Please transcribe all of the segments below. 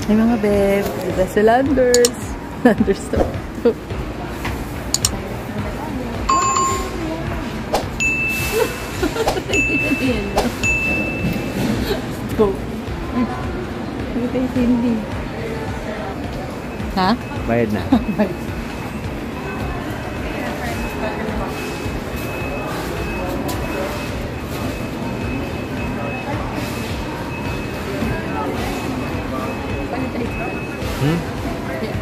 Ay mga beb, dito sa Landers. Landers to. Hindi. Ha? Bayad na.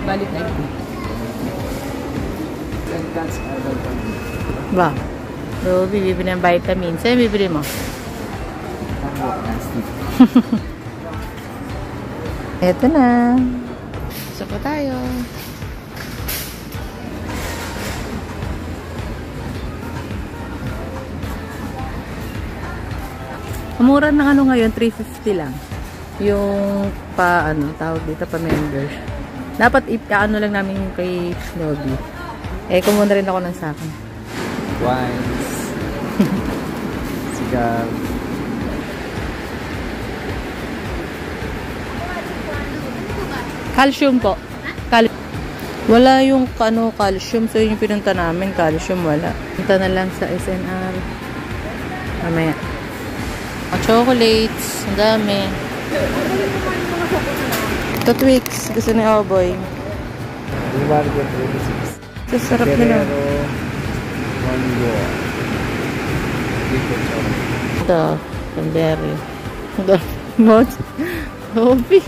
Balik na ito. Ba? So, bibili ng vitamins. Saan bibili mo? Eto na. Isa pa tayo. Mura ng ano ngayon, 350 lang. Yung pa, ano, tawag dito, pa member. Dapat ano lang namin yung kay Nobby. Eh, kumuna rin ako ng sakin. Wines. Sigaw. Calcium po. Wala yung ano, calcium. So, yun yung pinunta namin. Calcium, wala. Punta na lang sa SNR. Mamaya. Chocolates. Ang dami. Ito Twix. Gusto ni Oboy. Ito sarap nila. Ito. Pamberry. Ito. Mod. Obi.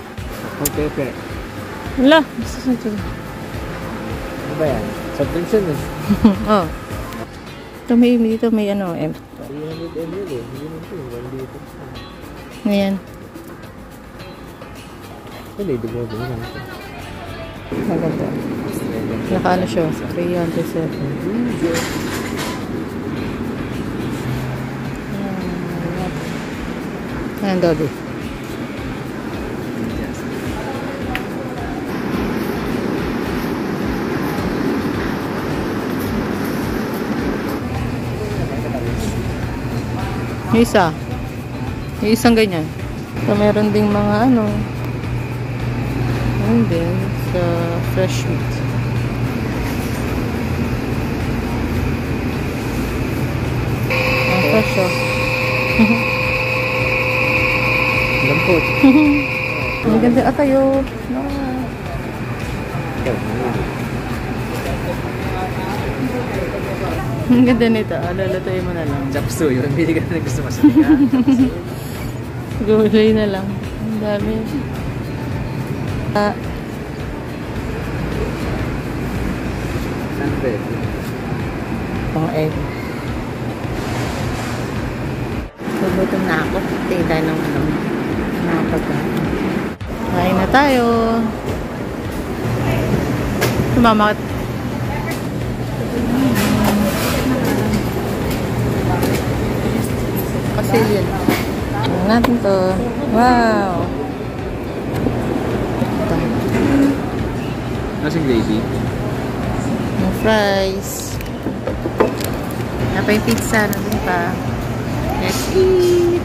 Okay. Wala. Gusto sa ito. Ano ba yan? Subscription eh. Oh. Ito may dito may ano. 300 ml eh. Hindi naman ito. 1 liter. Ayan. Hindi, dugo lang ito. Maganda. Nakaano siya? 307. Ayan, Dobby. Yung isa. Yung isang ganyan. So, meron ding mga ano. And then, sa fresh meat. Ang fresh oh. Lampot. Ang ganda atayo. Ang ganda nito. Lulutuin mo na lang. Chapsu. Yung hindi ka na gusto masalikan. Gulay na lang. Ang dami. Pang egg. Gugutom na ako. Tila ng ano. Nakapagkain. Kain na tayo. Sumama. Kasi yun. Tingnan natin to. Wow! Nasing gravy? Yung fries. Napa yung pizza. Nandun pa. Let's eat!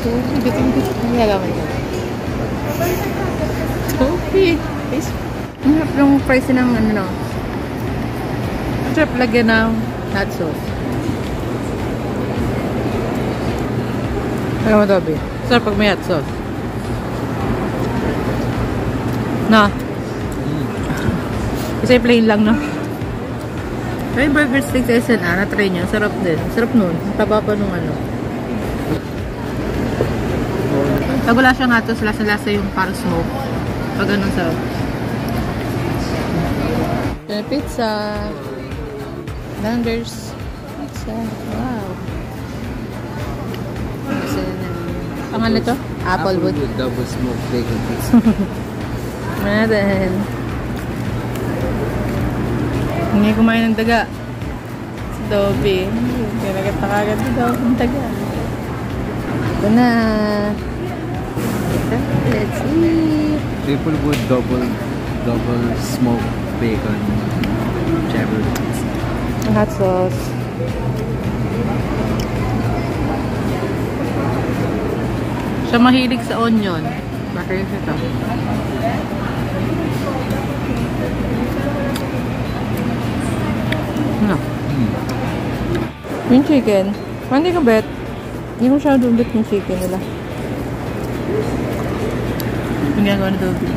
Ano nagawa niya? Topi! Ang harap yung fries ng ano no? Ang sarap lagyan ng hot sauce. Ano mo, Dobby? Sarap pag may hot sauce. Na? Kasi plain lang, no? Pero yung burger steak sa SNR, na-try nyo. Sarap din. Sarap nun. Taba pa nung ano. Pag wala siyang hot sauce, lasa-lasa yung parang smoke. Pag ganun sarap. Yung pizza. Landers. Pizza. Wow. Ang ano to? Applewood. Double smoke bacon pizza. Meron. Hindi kumain ng daga. Si Dobby. Kinagat na kagad si Dobby ng daga. Ito na. Let's eat. Triple wood, double smoke bacon. Whichever pizza. Hot sauce. Siya mahilig sa onion. Bakit ito? Ano? Yung chicken. Hindi ka bet. Hindi ko siya bet yung chicken nila. Yung gagawa na Dobby.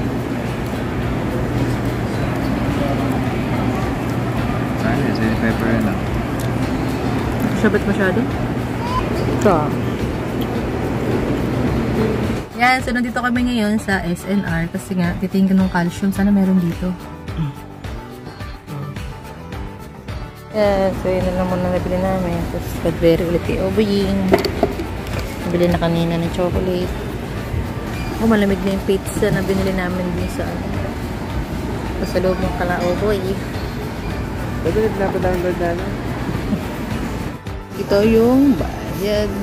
Sana, sili pepper na. Siya bet masyado? Siya. Yan, so nandito kami ngayon sa SNR kasi nga, titingin ng calcium. Sana meron dito. Yan, so yun na lang muna nabili namin. Tapos Cadbury ulit kay Oboying. Nabili na kanina ng chocolate. Oh, malamig na yung pizza na binili namin din sa sa loob ng kala Oboy. Pwede naglapadownload na lang. Ito yung bayad.